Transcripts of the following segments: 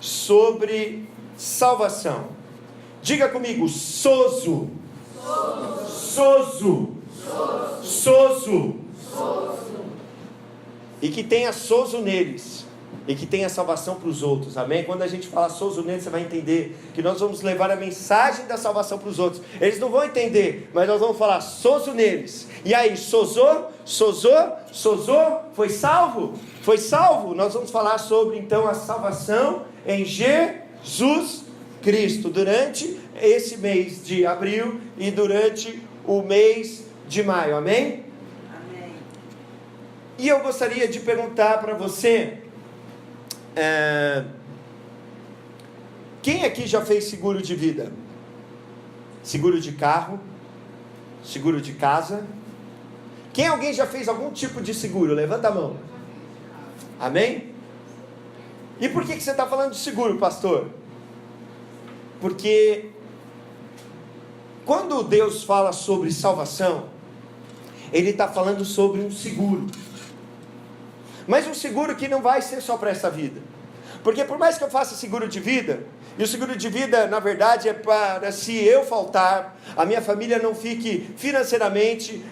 sobre salvação. Diga comigo, sozo. Sozo. Sozo. E que tenha sozo neles, e que tenha salvação para os outros, amém? Quando a gente fala sozo neles, você vai entender que nós vamos levar a mensagem da salvação para os outros. Eles não vão entender, mas nós vamos falar sozo neles. E aí, sozou, foi salvo? Foi salvo? Nós vamos falar sobre então a salvação em Jesus Cristo, durante esse mês de abril e durante o mês de maio, amém? Amém. E eu gostaria de perguntar para você, quem aqui já fez seguro de vida? Seguro de carro? Seguro de casa? Alguém já fez algum tipo de seguro? Levanta a mão. Amém? E por que você está falando de seguro, pastor? Porque quando Deus fala sobre salvação, Ele está falando sobre um seguro. Mas um seguro que não vai ser só para essa vida. Porque por mais que eu faça seguro de vida, e o seguro de vida, na verdade, é para se eu faltar, a minha família não fique financeiramente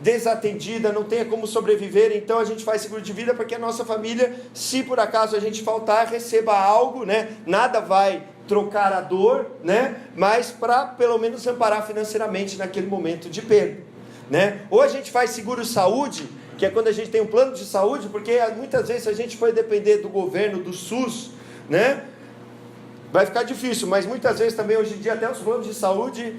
desatendida, não tenha como sobreviver, então a gente faz seguro de vida para que a nossa família, se por acaso a gente faltar, receba algo, né? Nada vai trocar a dor, né? Mas para pelo menos amparar financeiramente naquele momento de perda, né? Ou a gente faz seguro saúde, que é quando a gente tem um plano de saúde, porque muitas vezes se a gente for depender do governo, do SUS, né? Vai ficar difícil, mas muitas vezes também hoje em dia até os planos de saúde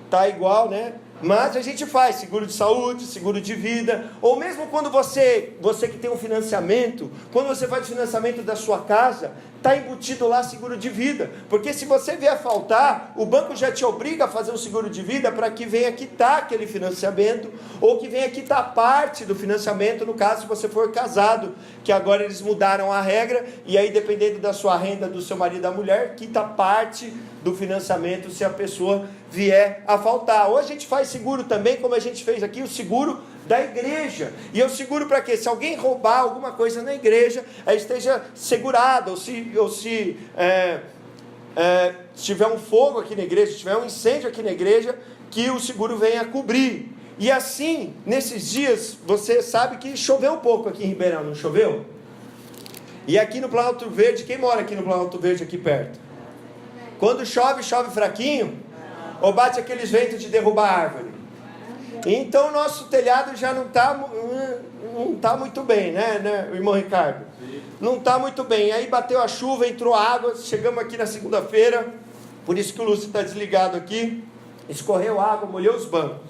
tá igual, né? Mas a gente faz seguro de saúde, seguro de vida, ou mesmo quando você que tem um financiamento, quando você faz o financiamento da sua casa, está embutido lá seguro de vida, porque se você vier faltar, o banco já te obriga a fazer um seguro de vida para que venha quitar aquele financiamento, ou que venha quitar parte do financiamento, no caso se você for casado, que agora eles mudaram a regra, e aí dependendo da sua renda, do seu marido e da mulher, quita parte do financiamento se a pessoa vier a faltar. Ou a gente faz seguro também, como a gente fez aqui, o seguro da igreja. E eu seguro para quê? Se alguém roubar alguma coisa na igreja, esteja segurado, ou se tiver um fogo aqui na igreja, se tiver um incêndio aqui na igreja, que o seguro venha cobrir. E assim, nesses dias, você sabe que choveu um pouco aqui em Ribeirão, não choveu? E aqui no Planalto Verde, quem mora aqui no Planalto Verde aqui perto? Quando chove fraquinho, ou bate aqueles ventos de derrubar árvore. Então o nosso telhado já não está muito bem, né, irmão Ricardo? Não está muito bem. Aí bateu a chuva, entrou água, chegamos aqui na segunda-feira, por isso que o Lúcio está desligado aqui, escorreu água, molhou os bancos.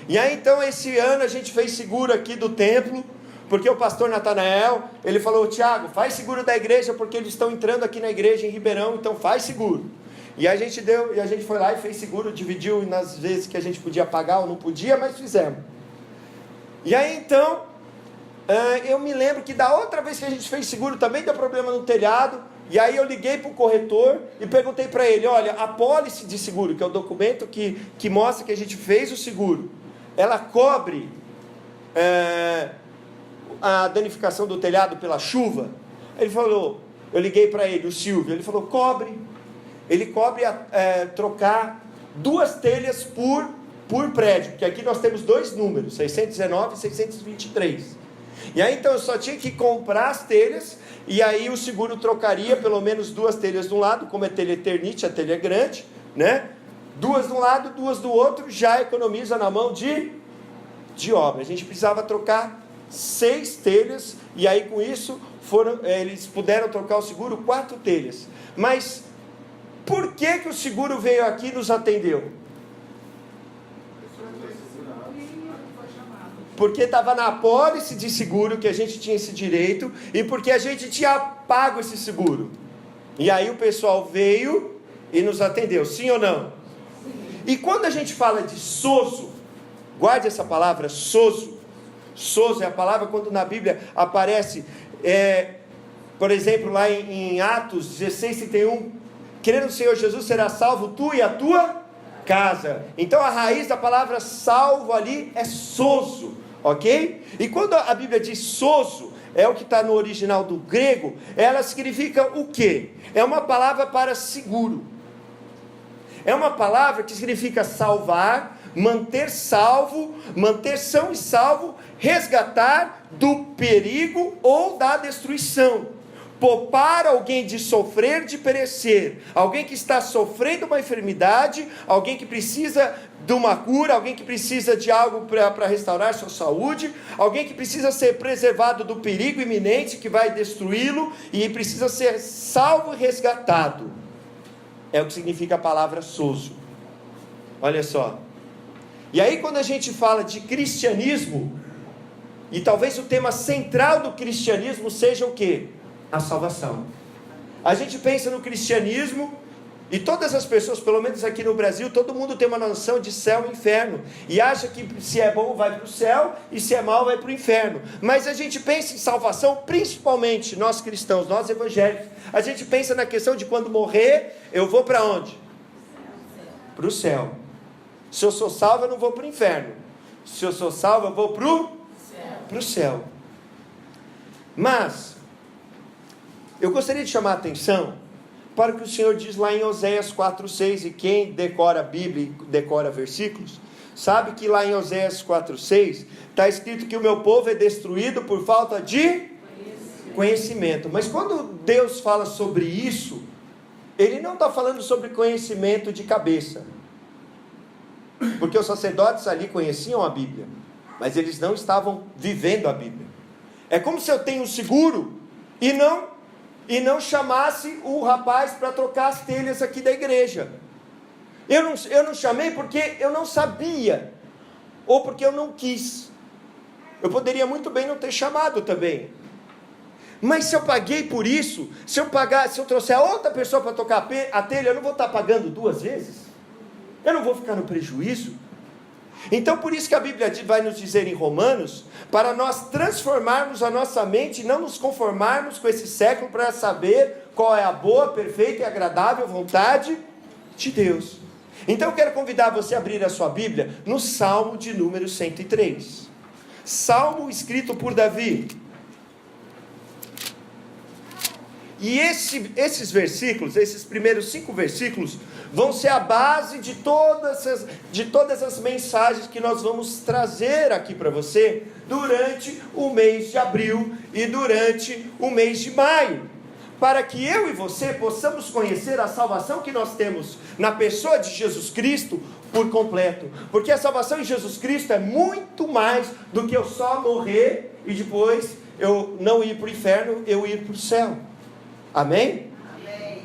E aí então esse ano a gente fez seguro aqui do templo, porque o pastor Natanael, ele falou: Tiago, faz seguro da igreja, porque eles estão entrando aqui na igreja em Ribeirão, então faz seguro. E a gente foi lá e fez seguro, dividiu nas vezes que a gente podia pagar ou não podia, mas fizemos. E aí então, eu me lembro que da outra vez que a gente fez seguro também deu problema no telhado, e aí eu liguei para o corretor e perguntei para ele: olha, a pólice de seguro, que é o documento que mostra que a gente fez o seguro, ela cobre a danificação do telhado pela chuva? Ele falou, eu liguei para ele, o Silvio, ele falou: cobre. Ele cobre trocar 2 telhas por prédio, porque aqui nós temos 2 números, 619 e 623. E aí então eu só tinha que comprar as telhas, e aí o seguro trocaria pelo menos 2 telhas de um lado, como é telha Eternite, a telha é grande, né? 2 de um lado, 2 do outro, já economiza na mão de obra. A gente precisava trocar 6 telhas, e aí com isso eles puderam trocar o seguro 4 telhas. Mas por que o seguro veio aqui e nos atendeu? Porque estava na apólice de seguro que a gente tinha esse direito, e porque a gente tinha pago esse seguro. E aí o pessoal veio e nos atendeu, sim ou não? E quando a gente fala de sozo, guarde essa palavra, sozo. Sozo é a palavra quando na Bíblia aparece, por exemplo, lá em Atos 16:31, querendo o Senhor Jesus, será salvo tu e a tua casa. Então a raiz da palavra salvo ali é sozo, ok? E quando a Bíblia diz sozo, é o que está no original do grego, ela significa o quê? É uma palavra para seguro. É uma palavra que significa salvar, manter salvo, manter são e salvo, resgatar do perigo ou da destruição, poupar alguém de sofrer, de perecer, alguém que está sofrendo uma enfermidade, alguém que precisa de uma cura, alguém que precisa de algo para restaurar sua saúde, alguém que precisa ser preservado do perigo iminente que vai destruí-lo, e precisa ser salvo e resgatado. É o que significa a palavra sozo. Olha só. E aí quando a gente fala de cristianismo, e talvez o tema central do cristianismo seja o quê? A salvação. A gente pensa no cristianismo, e todas as pessoas, pelo menos aqui no Brasil, todo mundo tem uma noção de céu e inferno, e acha que se é bom vai para o céu, e se é mal vai para o inferno. Mas a gente pensa em salvação, principalmente nós cristãos, nós evangélicos, a gente pensa na questão de quando morrer, eu vou para onde? Para o céu. Se eu sou salvo, eu não vou para o inferno. Se eu sou salvo, eu vou para o céu. Mas eu gostaria de chamar a atenção para o que o Senhor diz lá em Oséias 4,6, e quem decora a Bíblia e decora versículos, sabe que lá em Oséias 4,6 está escrito que o meu povo é destruído por falta de conhecimento. Mas quando Deus fala sobre isso, Ele não está falando sobre conhecimento de cabeça, porque os sacerdotes ali conheciam a Bíblia, mas eles não estavam vivendo a Bíblia. É como se eu tenho um seguro e não chamasse o rapaz para trocar as telhas aqui da igreja. Eu não chamei porque eu não sabia, ou porque eu não quis. Eu poderia muito bem não ter chamado também. Mas se eu paguei por isso, se eu trouxer outra pessoa para tocar a telha, eu não vou estar pagando duas vezes? Eu não vou ficar no prejuízo? Então por isso que a Bíblia vai nos dizer em Romanos, para nós transformarmos a nossa mente e não nos conformarmos com esse século, para saber qual é a boa, perfeita e agradável vontade de Deus. Então eu quero convidar você a abrir a sua Bíblia no Salmo de número 103. Salmo escrito por Davi. E esses versículos, esses primeiros 5 versículos, vão ser a base de todas as mensagens que nós vamos trazer aqui para você durante o mês de abril e durante o mês de maio, para que eu e você possamos conhecer a salvação que nós temos na pessoa de Jesus Cristo por completo, porque a salvação em Jesus Cristo é muito mais do que eu só morrer e depois eu não ir para o inferno, eu ir para o céu. Amém? Amém.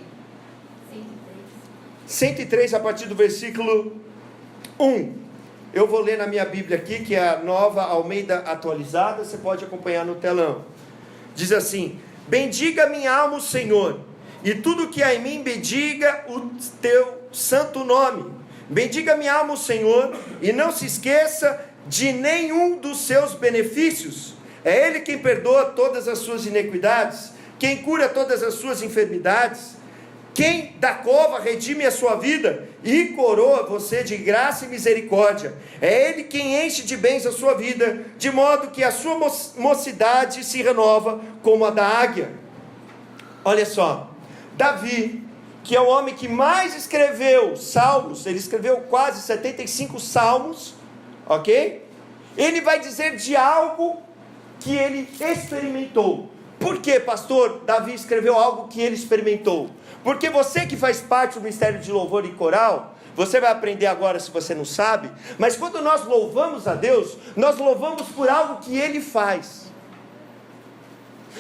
103 a partir do versículo 1. Eu vou ler na minha Bíblia aqui, que é a Nova Almeida Atualizada, você pode acompanhar no telão. Diz assim: bendiga minha alma o Senhor, e tudo que há em mim bendiga o teu santo nome. Bendiga minha alma o Senhor, e não se esqueça de nenhum dos seus benefícios. É Ele quem perdoa todas as suas iniquidades, quem cura todas as suas enfermidades, quem da cova redime a sua vida e coroa você de graça e misericórdia. É Ele quem enche de bens a sua vida, de modo que a sua mocidade se renova como a da águia. Olha só, Davi, que é o homem que mais escreveu salmos, ele escreveu quase 75 salmos, ok? Ele vai dizer de algo que ele experimentou. Por que, pastor, Davi escreveu algo que ele experimentou? Porque você que faz parte do ministério de louvor e coral, você vai aprender agora se você não sabe, mas quando nós louvamos a Deus, nós louvamos por algo que Ele faz.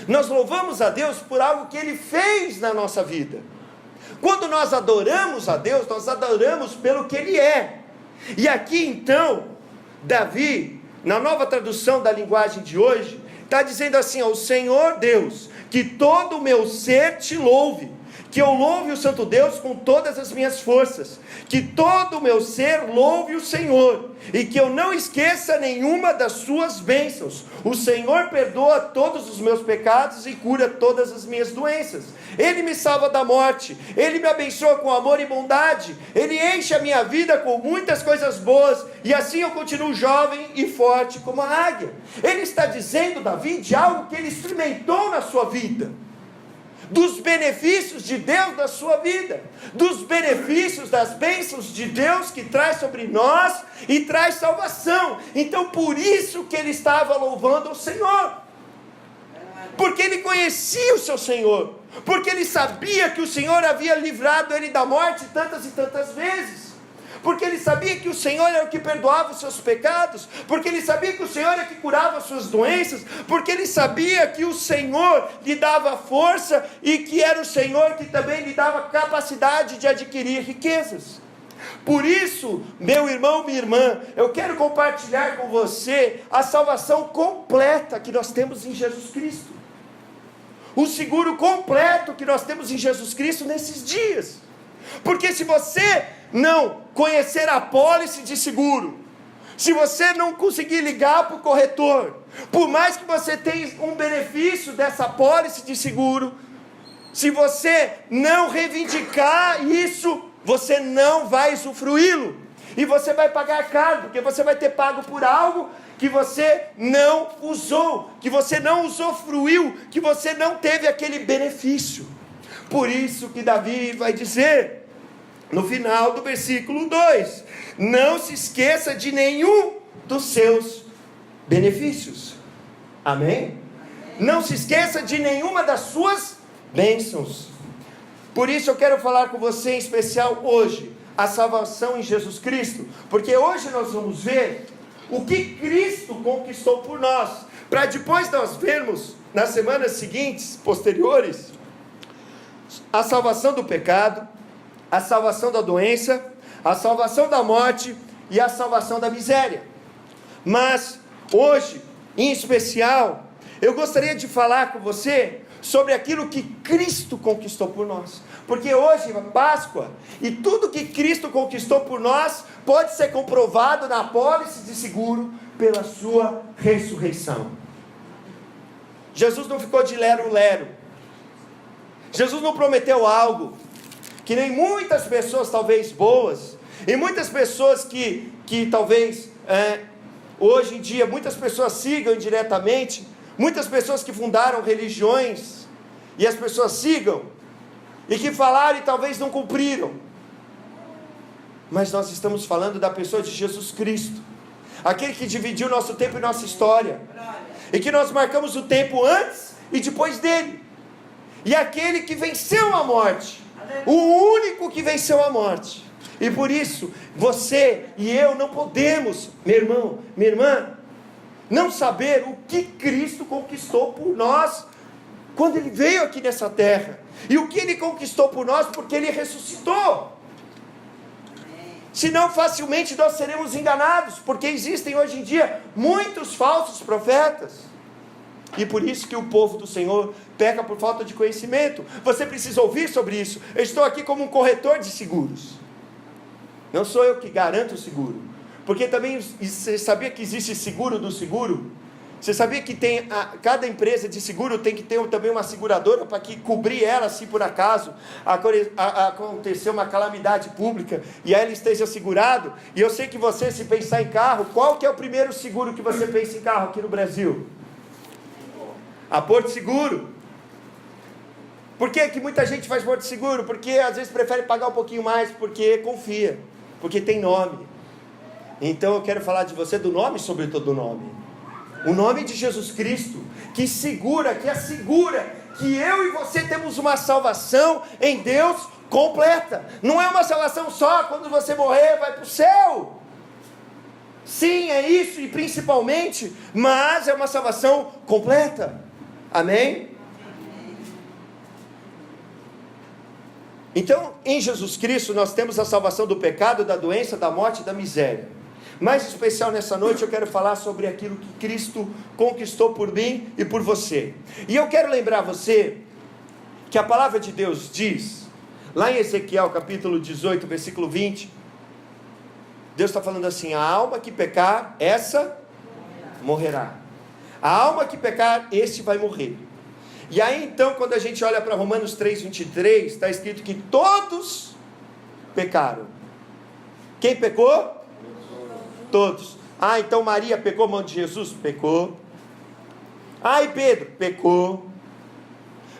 Nós louvamos a Deus por algo que Ele fez na nossa vida. Quando nós adoramos a Deus, nós adoramos pelo que Ele é. E aqui então, Davi, na nova tradução da linguagem de hoje, está dizendo assim: ó, o Senhor Deus, que todo o meu ser te louve, que eu louve o Santo Deus com todas as minhas forças, que todo o meu ser louve o Senhor, e que eu não esqueça nenhuma das suas bênçãos. O Senhor perdoa todos os meus pecados e cura todas as minhas doenças. Ele me salva da morte, Ele me abençoa com amor e bondade, Ele enche a minha vida com muitas coisas boas, e assim eu continuo jovem e forte como a águia. Ele está dizendo, Davi, de algo que ele experimentou na sua vida, dos benefícios de Deus na sua vida, dos benefícios das bênçãos de Deus que traz sobre nós e traz salvação. Então por isso que ele estava louvando o Senhor, porque ele conhecia o seu Senhor, porque ele sabia que o Senhor havia livrado ele da morte tantas e tantas vezes, porque ele sabia que o Senhor era o que perdoava os seus pecados, porque ele sabia que o Senhor é que curava as suas doenças, porque ele sabia que o Senhor lhe dava força, e que era o Senhor que também lhe dava capacidade de adquirir riquezas. Por isso, meu irmão, minha irmã, eu quero compartilhar com você a salvação completa que nós temos em Jesus Cristo, o seguro completo que nós temos em Jesus Cristo nesses dias. Porque se você não conhecer a apólice de seguro, se você não conseguir ligar para o corretor, por mais que você tenha um benefício dessa apólice de seguro, se você não reivindicar isso, você não vai usufruí-lo, e você vai pagar caro, porque você vai ter pago por algo que você não usou, que você não usufruiu, que você não teve aquele benefício. Por isso que Davi vai dizer, no final do versículo 2, não se esqueça de nenhum dos seus benefícios. Amém? Não se esqueça de nenhuma das suas bênçãos. Por isso eu quero falar com você em especial hoje, a salvação em Jesus Cristo, porque hoje nós vamos ver o que Cristo conquistou por nós, para depois nós vermos, nas semanas seguintes, posteriores, a salvação do pecado, a salvação da doença, a salvação da morte e a salvação da miséria. Mas hoje, em especial, eu gostaria de falar com você sobre aquilo que Cristo conquistou por nós, porque hoje é Páscoa, e tudo que Cristo conquistou por nós pode ser comprovado na apólice de seguro pela sua ressurreição. Jesus não ficou de lero-lero, Jesus não prometeu algo que nem muitas pessoas talvez boas, e muitas pessoas que talvez hoje em dia muitas pessoas sigam indiretamente, muitas pessoas que fundaram religiões, e as pessoas sigam, e que falaram e talvez não cumpriram. Mas nós estamos falando da pessoa de Jesus Cristo, aquele que dividiu nosso tempo e nossa história, e que nós marcamos o tempo antes e depois dele, e aquele que venceu a morte, o único que venceu a morte. E por isso, você e eu não podemos, meu irmão, minha irmã, não saber o que Cristo conquistou por nós, quando Ele veio aqui nessa terra, e o que Ele conquistou por nós, porque Ele ressuscitou. Senão facilmente nós seremos enganados, porque existem hoje em dia muitos falsos profetas, e por isso que o povo do Senhor peca por falta de conhecimento. Você precisa ouvir sobre isso. Eu estou aqui como um corretor de seguros, não sou eu que garanto o seguro, porque também você sabia que existe seguro do seguro? Você sabia que cada empresa de seguro tem que ter também uma seguradora para que cobrir ela, se por acaso acontecer uma calamidade pública e aí ele esteja segurado? E eu sei que você, se pensar em carro, qual que é o primeiro seguro que você pensa em carro aqui no Brasil? A Porto Seguro. Por que muita gente faz Porto Seguro? Porque às vezes prefere pagar um pouquinho mais, porque confia, porque tem nome. Então eu quero falar de você do nome sobre todo nome, o nome de Jesus Cristo, que segura, que assegura que eu e você temos uma salvação em Deus completa. Não é uma salvação só quando você morrer vai para o céu. Sim, é isso, e principalmente, mas é uma salvação completa. Amém? Então, em Jesus Cristo nós temos a salvação do pecado, da doença, da morte e da miséria. Mais especial nessa noite eu quero falar sobre aquilo que Cristo conquistou por mim e por você. E eu quero lembrar você que a palavra de Deus diz, lá em Ezequiel capítulo 18, versículo 20, Deus está falando assim: a alma que pecar, essa morrerá. A alma que pecar, este vai morrer. E aí então, quando a gente olha para Romanos 3, 23, está escrito que todos pecaram. Quem pecou? Todos. Ah, então Maria pecou, mão de Jesus? Pecou. Ah, e Pedro? Pecou.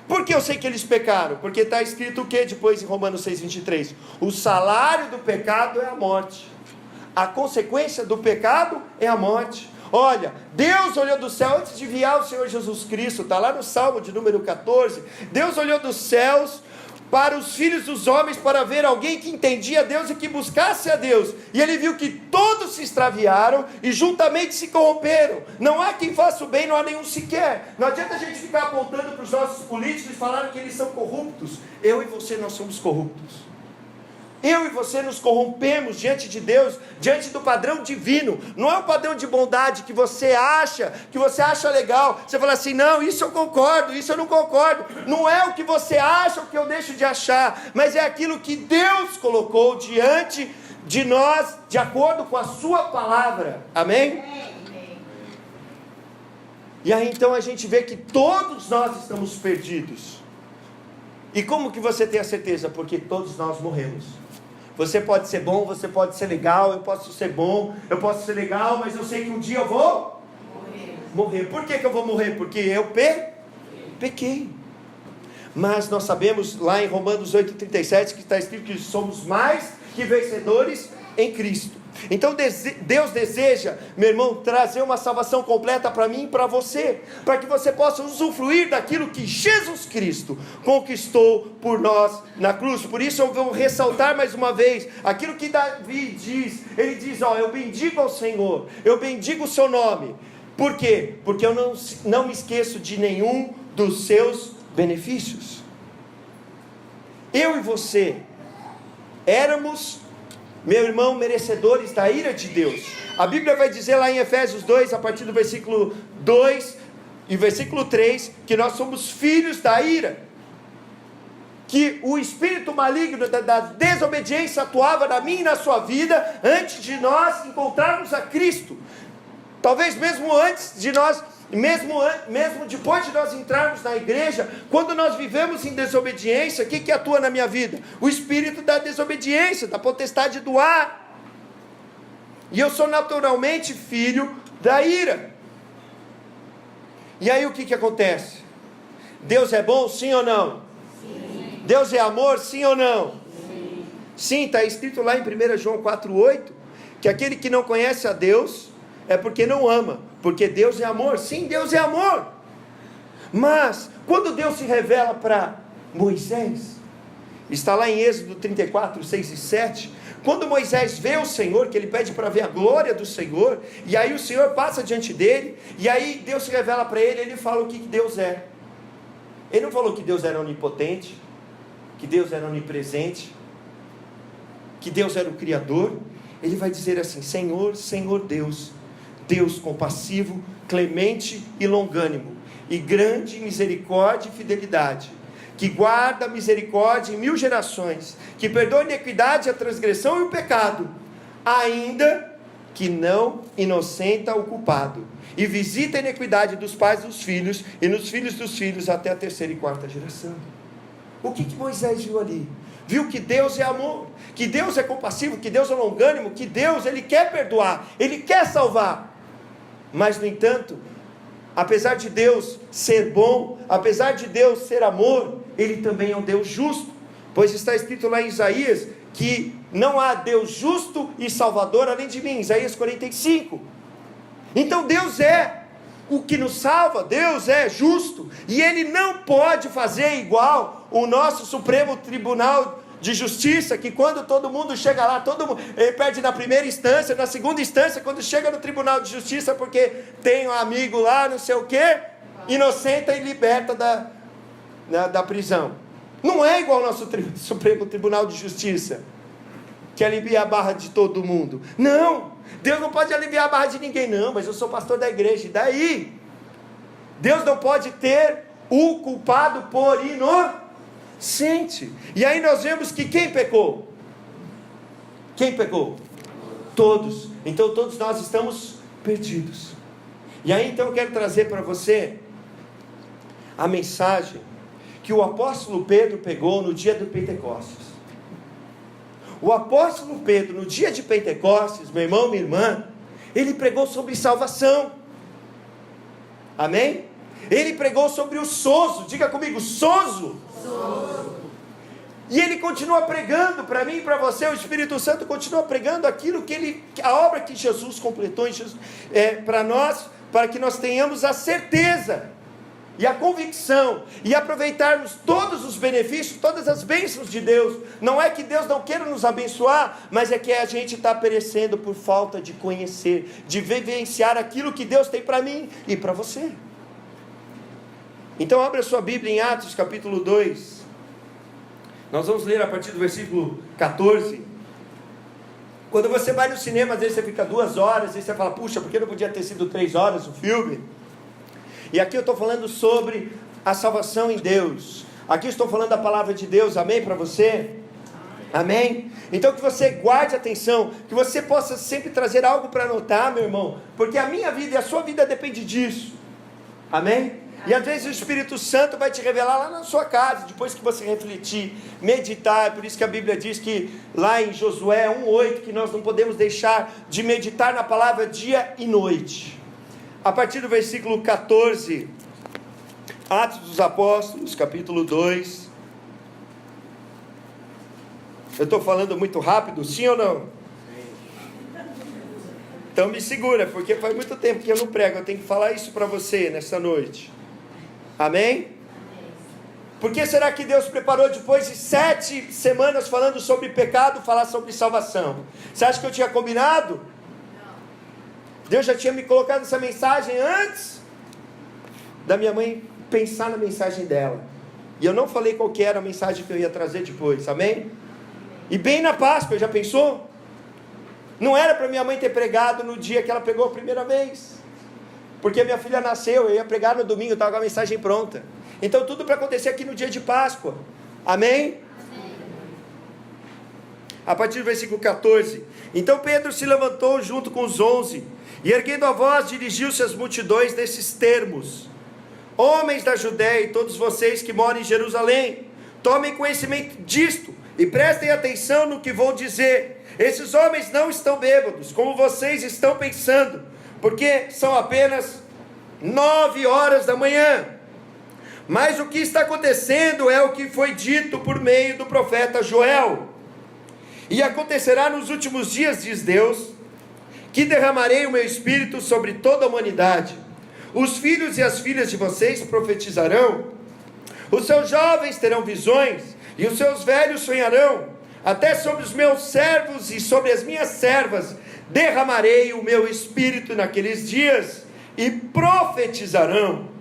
Por que eu sei que eles pecaram? Porque está escrito o que depois em Romanos 6, 23? O salário do pecado é a morte. A consequência do pecado é a morte. Olha, Deus olhou do céu antes de enviar o Senhor Jesus Cristo, está lá no Salmo de número 14, Deus olhou dos céus para os filhos dos homens, para ver alguém que entendia Deus e que buscasse a Deus, e ele viu que todos se extraviaram e juntamente se corromperam. Não há quem faça o bem, não há nenhum sequer. Não adianta a gente ficar apontando para os nossos políticos e falar que eles são corruptos. Eu e você, nós somos corruptos. Eu e você nos corrompemos diante de Deus, diante do padrão divino. Não é o padrão de bondade que você acha legal. Você fala assim: não, isso eu concordo, isso eu não concordo. Não é o que você acha, o que eu deixo de achar, mas é aquilo que Deus colocou diante de nós, de acordo com a sua palavra. Amém? E aí então a gente vê que todos nós estamos perdidos. E como que você tem a certeza? Porque todos nós morremos. Você pode ser bom, você pode ser legal, eu posso ser bom, eu posso ser legal, mas eu sei que um dia eu vou morrer. Por que eu vou morrer? Porque eu pequei. Mas nós sabemos lá em Romanos 8,37 que está escrito que somos mais que vencedores em Cristo. Então Deus deseja, meu irmão, trazer uma salvação completa para mim e para você, para que você possa usufruir daquilo que Jesus Cristo conquistou por nós na cruz. Por isso eu vou ressaltar mais uma vez aquilo que Davi diz. Ele diz: eu bendigo ao Senhor, eu bendigo o seu nome. Por quê? Porque eu não me esqueço de nenhum dos seus benefícios. Eu e você éramos, meu irmão, merecedores da ira de Deus. A Bíblia vai dizer lá em Efésios 2, a partir do versículo 2 e versículo 3, que nós somos filhos da ira, que o espírito maligno da desobediência atuava na minha e na sua vida antes de nós encontrarmos a Cristo. Talvez mesmo antes de nós, mesmo depois de nós entrarmos na igreja, quando nós vivemos em desobediência, o que atua na minha vida? O espírito da desobediência, da potestade do ar. E eu sou naturalmente filho da ira. E aí o que acontece? Deus é bom, sim ou não? Sim. Deus é amor, sim ou não? Sim, está escrito lá em 1 João 4,8, que aquele que não conhece a Deus é porque não ama, porque Deus é amor. Sim, Deus é amor. Mas quando Deus se revela para Moisés, está lá em Êxodo 34, 6 e 7, quando Moisés vê o Senhor, que ele pede para ver a glória do Senhor, e aí o Senhor passa diante dele, e aí Deus se revela para ele, ele fala o que Deus é. Ele não falou que Deus era onipotente, que Deus era onipresente, que Deus era o Criador. Ele vai dizer assim: Senhor, Senhor Deus, Deus compassivo, clemente e longânimo, e grande em misericórdia e fidelidade, que guarda a misericórdia em 1000 gerações, que perdoa a iniquidade, a transgressão e o pecado, ainda que não inocenta o culpado, e visita a iniquidade dos pais dos filhos, e nos filhos dos filhos até a 3ª e 4ª geração. O que Moisés viu ali? Viu que Deus é amor, que Deus é compassivo, que Deus é longânimo, que Deus, Ele quer perdoar, Ele quer salvar. Mas no entanto, apesar de Deus ser bom, apesar de Deus ser amor, Ele também é um Deus justo, pois está escrito lá em Isaías, que não há Deus justo e salvador além de mim, Isaías 45, então Deus é o que nos salva, Deus é justo, e Ele não pode fazer igual o nosso Supremo Tribunal de Justiça, que quando todo mundo chega lá, ele perde na primeira instância, na segunda instância, quando chega no Tribunal de Justiça, porque tem um amigo lá, não sei o que, inocenta e liberta da prisão. Não é igual ao nosso Supremo Tribunal de Justiça, que alivia a barra de todo mundo. Não, Deus não pode aliviar a barra de ninguém, não, mas eu sou pastor da igreja, e daí? Deus não pode ter o culpado por inocente. sente. E aí nós vemos que quem pecou? Quem pecou? Todos. Então todos nós estamos perdidos. E aí então eu quero trazer para você a mensagem que o apóstolo Pedro pegou no dia do Pentecostes. O apóstolo Pedro, no dia de Pentecostes, meu irmão, minha irmã, ele pregou sobre salvação. Amém? Ele pregou sobre o sozo. Diga comigo, sozo. Sozo. E ele continua pregando para mim e para você. O Espírito Santo continua pregando aquilo que a obra que Jesus completou para nós, para que nós tenhamos a certeza e a convicção, e aproveitarmos todos os benefícios, todas as bênçãos de Deus. Não é que Deus não queira nos abençoar, mas é que a gente está perecendo por falta de conhecer, de vivenciar aquilo que Deus tem para mim e para você. Então abra sua Bíblia em Atos capítulo 2, nós vamos ler a partir do versículo 14. Quando você vai no cinema, às vezes você fica 2 horas, às vezes você fala, puxa, por que não podia ter sido 3 horas o filme? E aqui eu estou falando sobre a salvação em Deus. Aqui eu estou falando da palavra de Deus, amém para você? Amém? Então que você guarde atenção, que você possa sempre trazer algo para anotar, meu irmão, porque a minha vida e a sua vida depende disso. Amém? E às vezes o Espírito Santo vai te revelar lá na sua casa, depois que você refletir, meditar. Por isso que a Bíblia diz que lá em Josué 1:8, que nós não podemos deixar de meditar na palavra dia e noite. A partir do versículo 14, Atos dos Apóstolos, capítulo 2. Eu estou falando muito rápido, sim ou não? Então me segura, porque faz muito tempo que eu não prego, eu tenho que falar isso para você nessa noite. Amém? Por que será que Deus preparou depois de 7 semanas falando sobre pecado, falar sobre salvação? Você acha que eu tinha combinado? Deus já tinha me colocado essa mensagem antes da minha mãe pensar na mensagem dela. E eu não falei qual que era a mensagem que eu ia trazer depois, amém? E bem na Páscoa, já pensou? Não era para minha mãe ter pregado no dia que ela pregou a primeira vez, porque minha filha nasceu, eu ia pregar no domingo, estava com a mensagem pronta. Então tudo para acontecer aqui no dia de Páscoa, amém? A partir do versículo 14. Então Pedro se levantou junto com os 11, e erguendo a voz, dirigiu-se às multidões nesses termos: homens da Judéia e todos vocês que moram em Jerusalém, tomem conhecimento disto, e prestem atenção no que vou dizer. Esses homens não estão bêbados, como vocês estão pensando, porque são apenas 9 horas da manhã. Mas o que está acontecendo é o que foi dito por meio do profeta Joel. E acontecerá nos últimos dias, diz Deus, que derramarei o meu espírito sobre toda a humanidade. Os filhos e as filhas de vocês profetizarão, os seus jovens terão visões, e os seus velhos sonharão. Até sobre os meus servos e sobre as minhas servas derramarei o meu espírito naqueles dias, e profetizarão.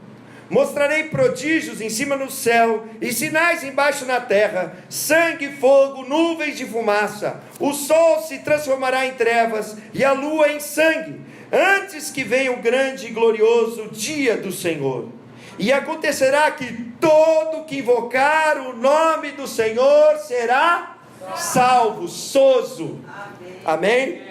Mostrarei prodígios em cima no céu, e sinais embaixo na terra: sangue, fogo, nuvens de fumaça. O sol se transformará em trevas, e a lua em sangue, antes que venha o grande e glorioso dia do Senhor. E acontecerá que todo que invocar o nome do Senhor será salvo. Sozo. Amém?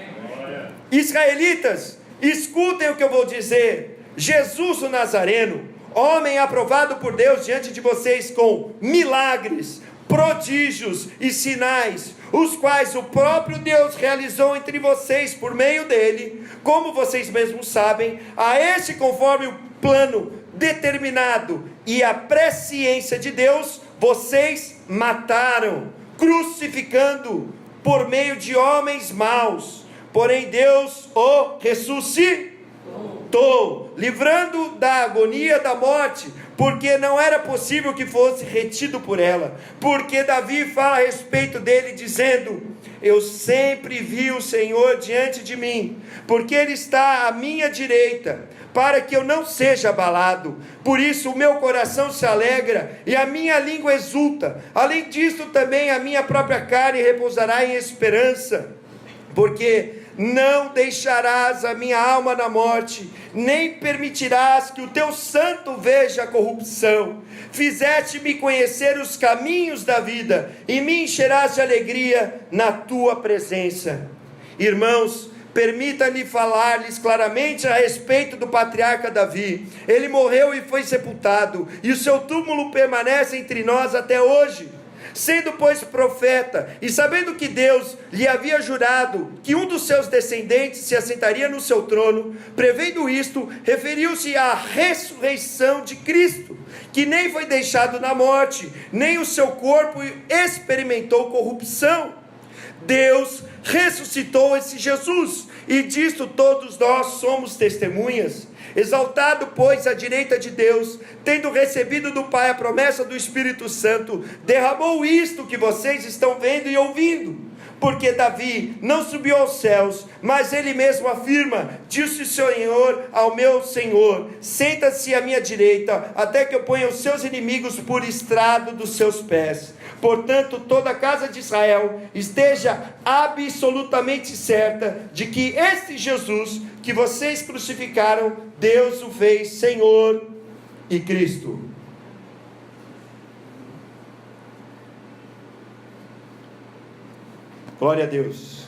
Israelitas, escutem o que eu vou dizer. Jesus o Nazareno, homem aprovado por Deus diante de vocês com milagres, prodígios e sinais, os quais o próprio Deus realizou entre vocês por meio dele, como vocês mesmos sabem, a este conforme o plano determinado e a presciência de Deus, vocês mataram, crucificando por meio de homens maus. Porém Deus o ressuscitou, livrando da agonia da morte, porque não era possível que fosse retido por ela. Porque Davi fala a respeito dele, dizendo: eu sempre vi o Senhor diante de mim, porque Ele está à minha direita, para que eu não seja abalado. Por isso o meu coração se alegra, e a minha língua exulta. Além disso também a minha própria carne repousará em esperança, porque não deixarás a minha alma na morte, nem permitirás que o teu santo veja a corrupção. Fizeste-me conhecer os caminhos da vida, e me encherás de alegria na tua presença. Irmãos, permita-me falar-lhes claramente a respeito do patriarca Davi. Ele morreu e foi sepultado, e o seu túmulo permanece entre nós até hoje. Sendo, pois, profeta, e sabendo que Deus lhe havia jurado que um dos seus descendentes se assentaria no seu trono, prevendo isto, referiu-se à ressurreição de Cristo, que nem foi deixado na morte, nem o seu corpo experimentou corrupção. Deus ressuscitou esse Jesus, e disto todos nós somos testemunhas. Exaltado, pois, à direita de Deus, tendo recebido do Pai a promessa do Espírito Santo, derramou isto que vocês estão vendo e ouvindo. Porque Davi não subiu aos céus, mas ele mesmo afirma: disse o Senhor ao meu Senhor, senta-se à minha direita, até que eu ponha os seus inimigos por estrado dos seus pés. Portanto, toda a casa de Israel esteja absolutamente certa de que este Jesus que vocês crucificaram, Deus o fez Senhor e Cristo. Glória a Deus.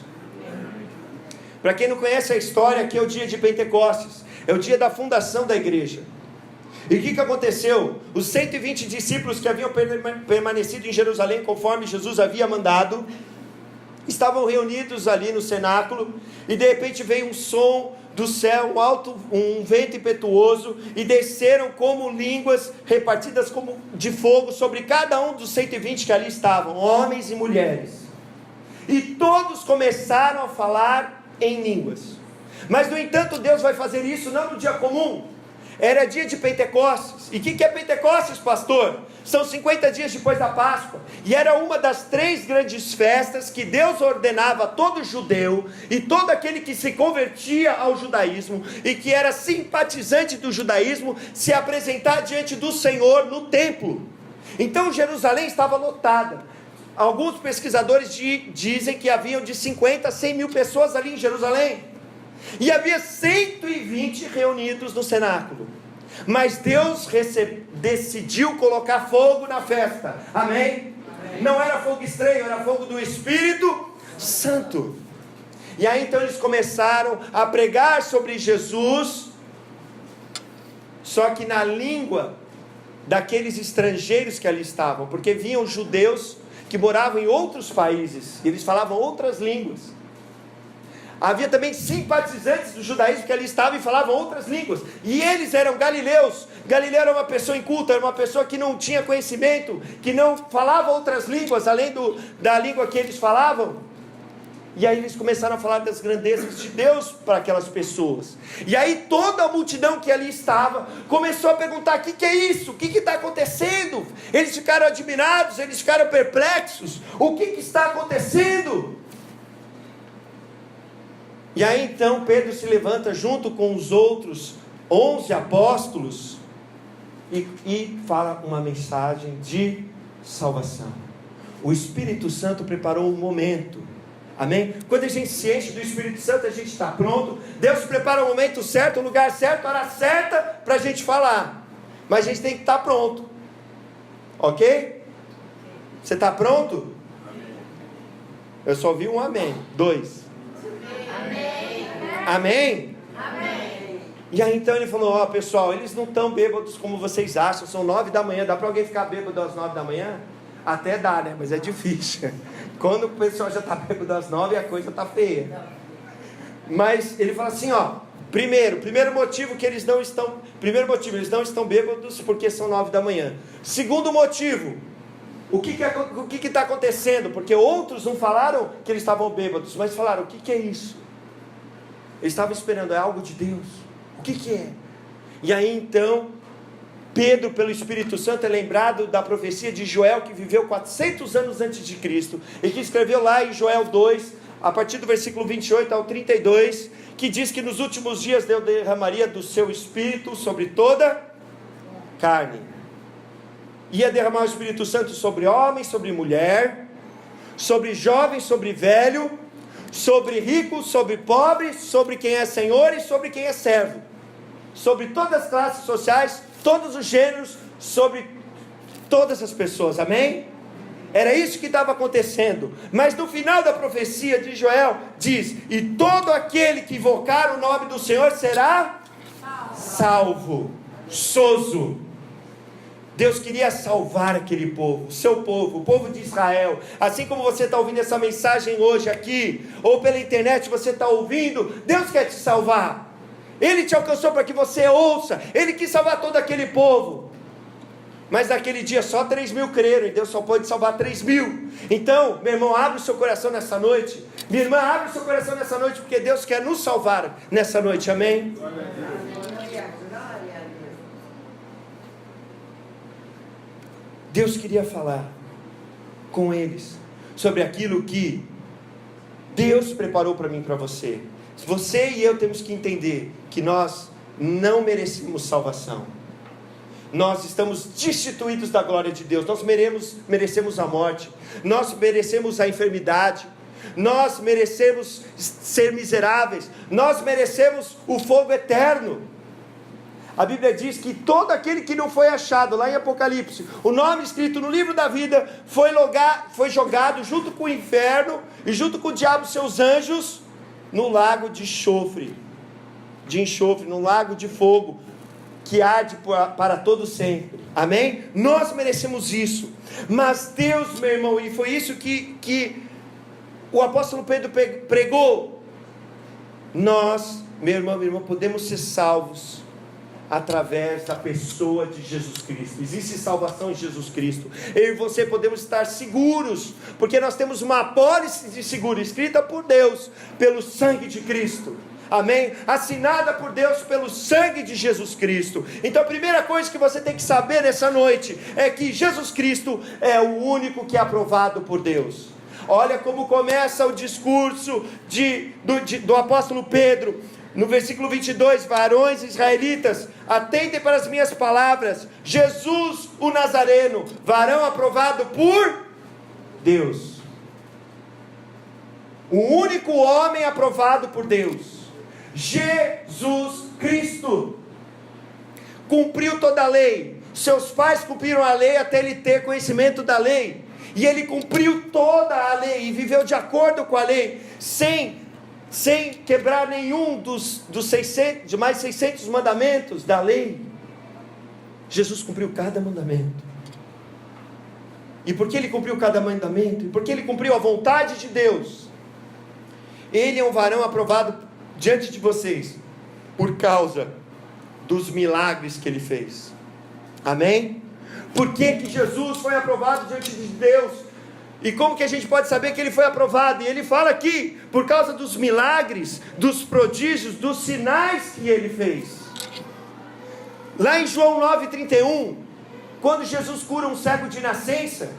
Para quem não conhece a história, aqui é o dia de Pentecostes, é o dia da fundação da igreja. E o que aconteceu? Os 120 discípulos que haviam permanecido em Jerusalém, conforme Jesus havia mandado, estavam reunidos ali no cenáculo, e de repente veio um som do céu, um vento impetuoso, e desceram como línguas repartidas como de fogo sobre cada um dos 120 que ali estavam, homens e mulheres. E todos começaram a falar em línguas. Mas no entanto Deus vai fazer isso não no dia comum. Era dia de Pentecostes. E o que é Pentecostes, pastor? São 50 dias depois da Páscoa. E era uma das 3 grandes festas que Deus ordenava a todo judeu e todo aquele que se convertia ao judaísmo e que era simpatizante do judaísmo se apresentar diante do Senhor no templo. Então Jerusalém estava lotada. Alguns pesquisadores dizem que haviam de 50 a 100 mil pessoas ali em Jerusalém. E havia 120 reunidos no cenáculo. Mas Deus decidiu colocar fogo na festa. Amém? Amém? Não era fogo estranho, era fogo do Espírito Santo. E aí então eles começaram a pregar sobre Jesus, só que na língua daqueles estrangeiros que ali estavam, porque vinham judeus que moravam em outros países, e eles falavam outras línguas. Havia também simpatizantes do judaísmo que ali estavam e falavam outras línguas, e eles eram galileus. Galileu era uma pessoa inculta, era uma pessoa que não tinha conhecimento, que não falava outras línguas, além da língua que eles falavam. E aí eles começaram a falar das grandezas de Deus para aquelas pessoas. E aí toda a multidão que ali estava começou a perguntar: o que é isso? O que está acontecendo? Eles ficaram admirados, eles ficaram perplexos. O que está acontecendo? E aí então Pedro se levanta junto com os outros 11 apóstolos e fala uma mensagem de salvação. O Espírito Santo preparou um momento. Amém? Quando a gente se enche do Espírito Santo, a gente está pronto. Deus prepara o momento certo, o lugar certo, a hora certa para a gente falar. Mas a gente tem que estar pronto. Ok? Você está pronto? Eu só vi um amém. 2. Amém? Amém? E aí então ele falou: ó, pessoal, eles não estão bêbados como vocês acham. São 9 da manhã. Dá para alguém ficar bêbado às 9 da manhã? Até dá, né? Mas é difícil. Quando o pessoal já está bêbado às 9, a coisa está feia. Mas ele fala assim, ó: primeiro motivo que eles não estão bêbados porque são 9 da manhã. Segundo motivo, o que está acontecendo? Porque outros não falaram que eles estavam bêbados, mas falaram: o que é isso? Eles estavam esperando, é algo de Deus. O que é? E aí então Pedro, pelo Espírito Santo, é lembrado da profecia de Joel, que viveu 400 anos antes de Cristo, e que escreveu lá em Joel 2, a partir do versículo 28 ao 32, que diz que nos últimos dias Deus derramaria do seu Espírito sobre toda carne. Ia derramar o Espírito Santo sobre homem, sobre mulher, sobre jovem, sobre velho, sobre rico, sobre pobre, sobre quem é senhor e sobre quem é servo, sobre todas as classes sociais, todos os gêneros, sobre todas as pessoas, amém? Era isso que estava acontecendo, mas no final da profecia de Joel, diz, e todo aquele que invocar o nome do Senhor será salvo, sozo. Deus queria salvar aquele povo, seu povo, o povo de Israel. Assim como você está ouvindo essa mensagem hoje aqui, ou pela internet você está ouvindo, Deus quer te salvar. Ele te alcançou para que você ouça, Ele quis salvar todo aquele povo. Mas naquele dia só 3.000 creram, e Deus só pode salvar 3.000. Então, meu irmão, abre o seu coração nessa noite. Minha irmã, abre o seu coração nessa noite, porque Deus quer nos salvar nessa noite, amém? Deus queria falar com eles sobre aquilo que Deus preparou para mim e para você. Você e eu temos que entender que nós não merecemos salvação. Nós estamos destituídos da glória de Deus. Nós merecemos a morte. Nós merecemos a enfermidade. Nós merecemos ser miseráveis. Nós merecemos o fogo eterno. A Bíblia diz que todo aquele que não foi achado, lá em Apocalipse, o nome escrito no livro da vida, foi jogado junto com o inferno e junto com o diabo e seus anjos, no lago de enxofre, no lago de fogo, que arde para todo sempre, amém? Nós merecemos isso, mas Deus, meu irmão, e foi isso que o apóstolo Pedro pregou, nós, meu irmão, minha irmã, podemos ser salvos através da pessoa de Jesus Cristo. Existe salvação em Jesus Cristo. Eu e você podemos estar seguros, porque nós temos uma apólice de seguro, escrita por Deus, pelo sangue de Cristo, amém? Assinada por Deus pelo sangue de Jesus Cristo. Então a primeira coisa que você tem que saber nessa noite, é que Jesus Cristo é o único que é aprovado por Deus. Olha como começa o discurso do apóstolo Pedro, no versículo 22, varões israelitas, atentem para as minhas palavras, Jesus o Nazareno, varão aprovado por Deus, o único homem aprovado por Deus, Jesus Cristo, cumpriu toda a lei, seus pais cumpriram a lei até ele ter conhecimento da lei, e ele cumpriu toda a lei, e viveu de acordo com a lei, sem quebrar nenhum dos mais 600 mandamentos da lei. Jesus cumpriu cada mandamento. E porque ele cumpriu cada mandamento, e porque ele cumpriu a vontade de Deus, ele é um varão aprovado diante de vocês, por causa dos milagres que ele fez, amém? Por que Jesus foi aprovado diante de Deus? E como que a gente pode saber que ele foi aprovado? E ele fala aqui, por causa dos milagres, dos prodígios, dos sinais que ele fez. Lá em João 9,31, quando Jesus cura um cego de nascença,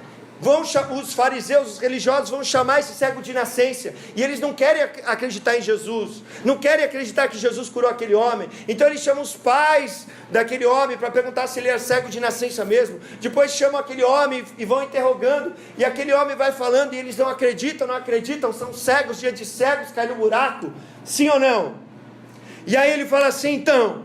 os fariseus, os religiosos vão chamar esse cego de nascença, e eles não querem acreditar em Jesus, não querem acreditar que Jesus curou aquele homem, então eles chamam os pais daquele homem para perguntar se ele era cego de nascença mesmo, depois chamam aquele homem e vão interrogando, e aquele homem vai falando, e eles não acreditam, são cegos, dia de cegos, cai no buraco, sim ou não? E aí ele fala assim, então,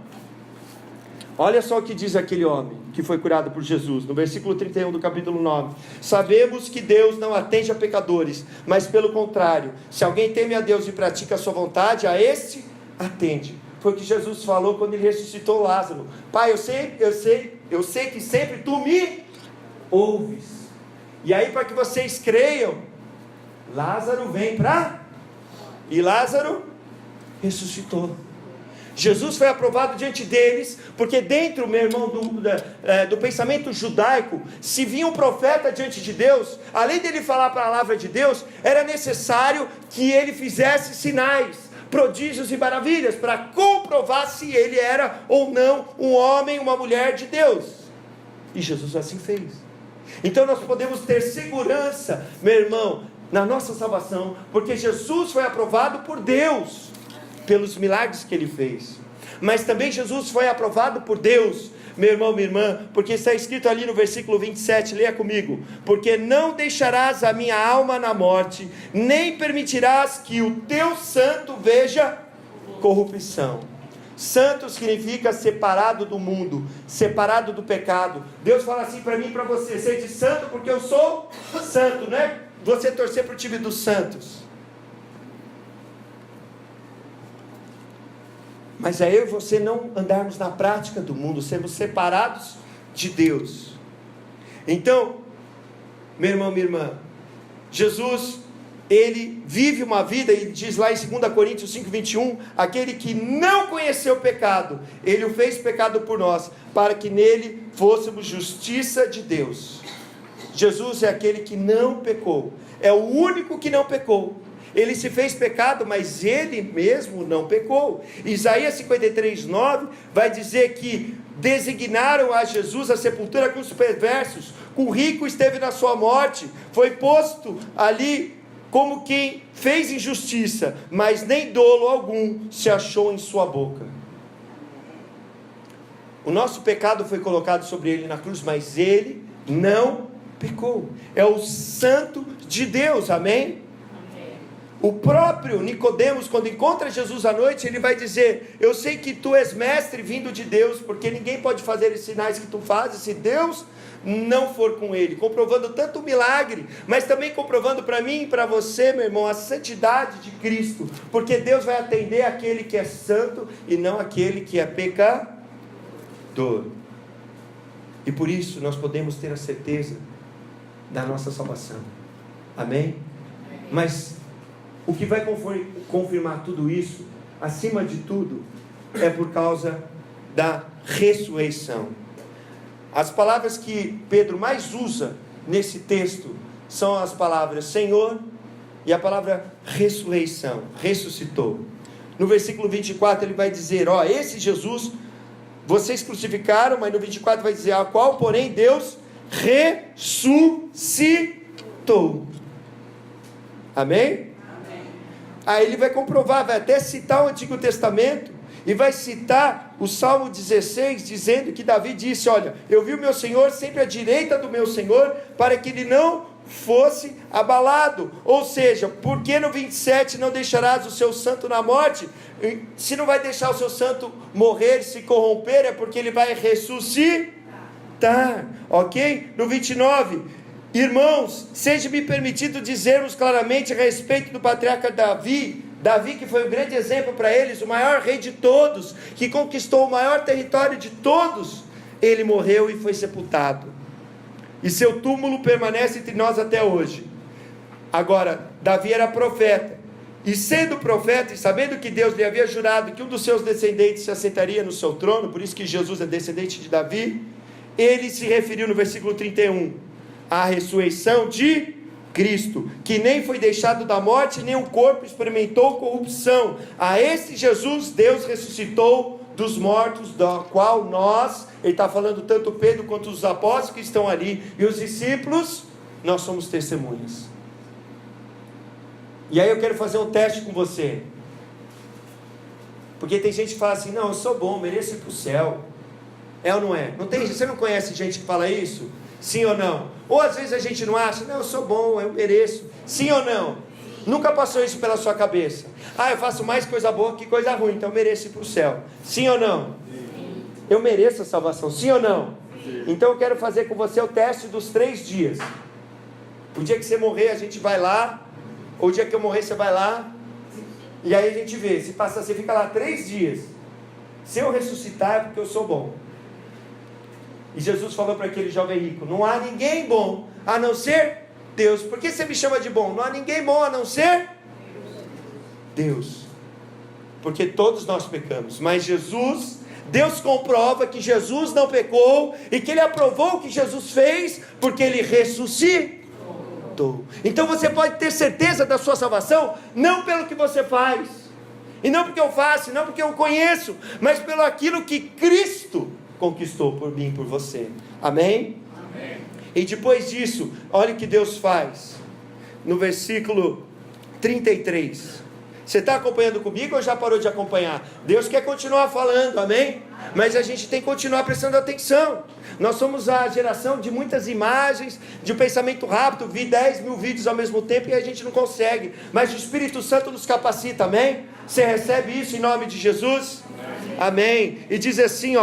olha só o que diz aquele homem que foi curado por Jesus, no versículo 31 do capítulo 9, sabemos que Deus não atende a pecadores, mas pelo contrário, se alguém teme a Deus e pratica a sua vontade, a esse atende. Foi o que Jesus falou quando ele ressuscitou Lázaro. Pai, eu sei que sempre tu me ouves, e aí para que vocês creiam, Lázaro vem e Lázaro ressuscitou. Jesus foi aprovado diante deles, porque dentro, meu irmão, do pensamento judaico, se vinha um profeta diante de Deus, além dele falar a palavra de Deus, era necessário que ele fizesse sinais, prodígios e maravilhas, para comprovar se ele era ou não um homem, uma mulher de Deus, e Jesus assim fez. Então nós podemos ter segurança, meu irmão, na nossa salvação, porque Jesus foi aprovado por Deus, pelos milagres que ele fez, mas também Jesus foi aprovado por Deus, meu irmão, minha irmã, porque está escrito ali no versículo 27, leia comigo: porque não deixarás a minha alma na morte, nem permitirás que o teu santo veja corrupção. Santo significa separado do mundo, separado do pecado. Deus fala assim para mim e para você: seja santo porque eu sou santo, não é você torcer para o time dos santos. Mas é eu e você não andarmos na prática do mundo, sermos separados de Deus. Então, meu irmão, minha irmã, Jesus, ele vive uma vida, e diz lá em 2 Coríntios 5:21, aquele que não conheceu o pecado, ele o fez pecado por nós, para que nele fôssemos justiça de Deus. Jesus é aquele que não pecou, é o único que não pecou. Ele se fez pecado, mas ele mesmo não pecou. Isaías 53:9 vai dizer que designaram a Jesus a sepultura com os perversos, o rico esteve na sua morte, foi posto ali como quem fez injustiça, mas nem dolo algum se achou em sua boca. O nosso pecado foi colocado sobre ele na cruz, mas ele não pecou. É o santo de Deus, amém? O próprio Nicodemos, quando encontra Jesus à noite, ele vai dizer: eu sei que tu és mestre vindo de Deus, porque ninguém pode fazer os sinais que tu fazes se Deus não for com ele. Comprovando tanto o milagre, mas também comprovando para mim e para você, meu irmão, a santidade de Cristo, porque Deus vai atender aquele que é santo e não aquele que é pecador. E por isso nós podemos ter a certeza da nossa salvação, amém? Mas o que vai confirmar tudo isso, acima de tudo, é por causa da ressurreição. As palavras que Pedro mais usa nesse texto são as palavras Senhor e a palavra ressurreição, ressuscitou. No versículo 24 ele vai dizer: ó, esse Jesus vocês crucificaram, mas no 24 vai dizer: a qual porém Deus ressuscitou. Amém? Aí ele vai comprovar, vai até citar o Antigo Testamento, e vai citar o Salmo 16, dizendo que Davi disse: olha, eu vi o meu Senhor sempre à direita do meu Senhor, para que ele não fosse abalado. Ou seja, por que no 27 não deixarás o seu santo na morte? Se não vai deixar o seu santo morrer, se corromper, é porque ele vai ressuscitar, ok? No 29, irmãos, seja-me permitido dizermos claramente a respeito do patriarca Davi, que foi um grande exemplo para eles, o maior rei de todos, que conquistou o maior território de todos. Ele morreu e foi sepultado, e seu túmulo permanece entre nós até hoje. Agora, Davi era profeta, e sendo profeta, e sabendo que Deus lhe havia jurado que um dos seus descendentes se assentaria no seu trono, por isso que Jesus é descendente de Davi, ele se referiu no versículo 31, a ressurreição de Cristo, que nem foi deixado da morte, nem o corpo experimentou corrupção. A esse Jesus Deus ressuscitou dos mortos, da qual nós, ele está falando tanto Pedro quanto os apóstolos que estão ali, e os discípulos, nós somos testemunhas. E aí eu quero fazer um teste com você, porque tem gente que fala assim: não, eu sou bom, mereço ir para o céu. É ou não é? Não tem, você não conhece gente que fala isso? Sim ou não? Ou às vezes a gente não acha: não, eu sou bom, eu mereço. Sim ou não? Nunca passou isso pela sua cabeça? Ah, eu faço mais coisa boa que coisa ruim, então eu mereço ir para o céu. Sim ou não? Sim. Eu mereço a salvação, sim ou não? Sim. Então eu quero fazer com você o teste dos 3 dias. O dia que você morrer a gente vai lá, ou o dia que eu morrer você vai lá, e aí a gente vê, se passar, você fica lá 3 dias. Se eu ressuscitar é porque eu sou bom. E Jesus falou para aquele jovem rico: não há ninguém bom a não ser Deus. Por que você me chama de bom? Não há ninguém bom a não ser Deus. Porque todos nós pecamos, mas Jesus, Deus comprova que Jesus não pecou, e que Ele aprovou o que Jesus fez, porque Ele ressuscitou. Então você pode ter certeza da sua salvação, não pelo que você faz, e não porque eu faço, não porque eu conheço, mas pelo aquilo que Cristo conquistou por mim e por você, amém? Amém? E depois disso, olha o que Deus faz, no versículo 33, Você está acompanhando comigo ou já parou de acompanhar? Deus quer continuar falando, amém? Mas a gente tem que continuar prestando atenção. Nós somos a geração de muitas imagens, de um pensamento rápido, vi 10 mil vídeos ao mesmo tempo e a gente não consegue. Mas o Espírito Santo nos capacita, amém? Você recebe isso em nome de Jesus? Amém. E diz assim,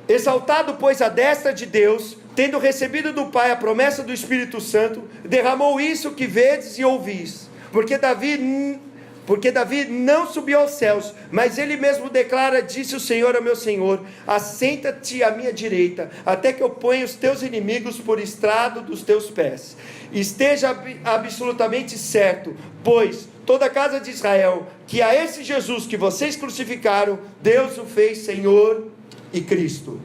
exaltado pois a destra de Deus, tendo recebido do Pai a promessa do Espírito Santo, derramou isso que vedes e ouvis. Porque Davi não subiu aos céus, mas ele mesmo declara, disse o Senhor ao meu Senhor, assenta-te à minha direita, até que eu ponha os teus inimigos por estrado dos teus pés. Esteja absolutamente certo, pois toda a casa de Israel, que a esse Jesus que vocês crucificaram, Deus o fez Senhor e Cristo.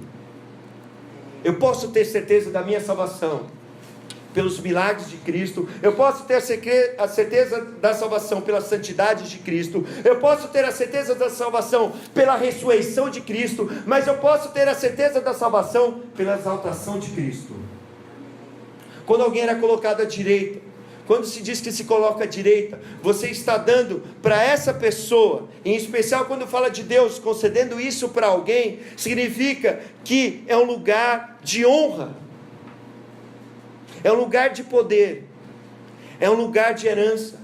Eu posso ter certeza da minha salvação pelos milagres de Cristo, eu posso ter a certeza da salvação pela santidade de Cristo, eu posso ter a certeza da salvação pela ressurreição de Cristo, mas eu posso ter a certeza da salvação pela exaltação de Cristo. Quando alguém era colocado à direita, quando se diz que se coloca à direita, você está dando para essa pessoa, em especial quando fala de Deus concedendo isso para alguém, significa que é um lugar de honra, é um lugar de poder, é um lugar de herança,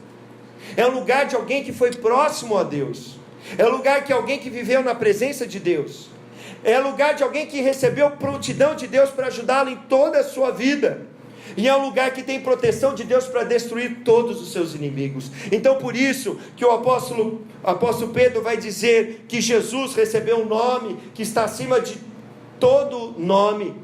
é um lugar de alguém que foi próximo a Deus, é um lugar de alguém que viveu na presença de Deus, é um lugar de alguém que recebeu prontidão de Deus para ajudá-lo em toda a sua vida, e é um lugar que tem proteção de Deus para destruir todos os seus inimigos. Então por isso que o apóstolo Pedro vai dizer que Jesus recebeu um nome que está acima de todo nome.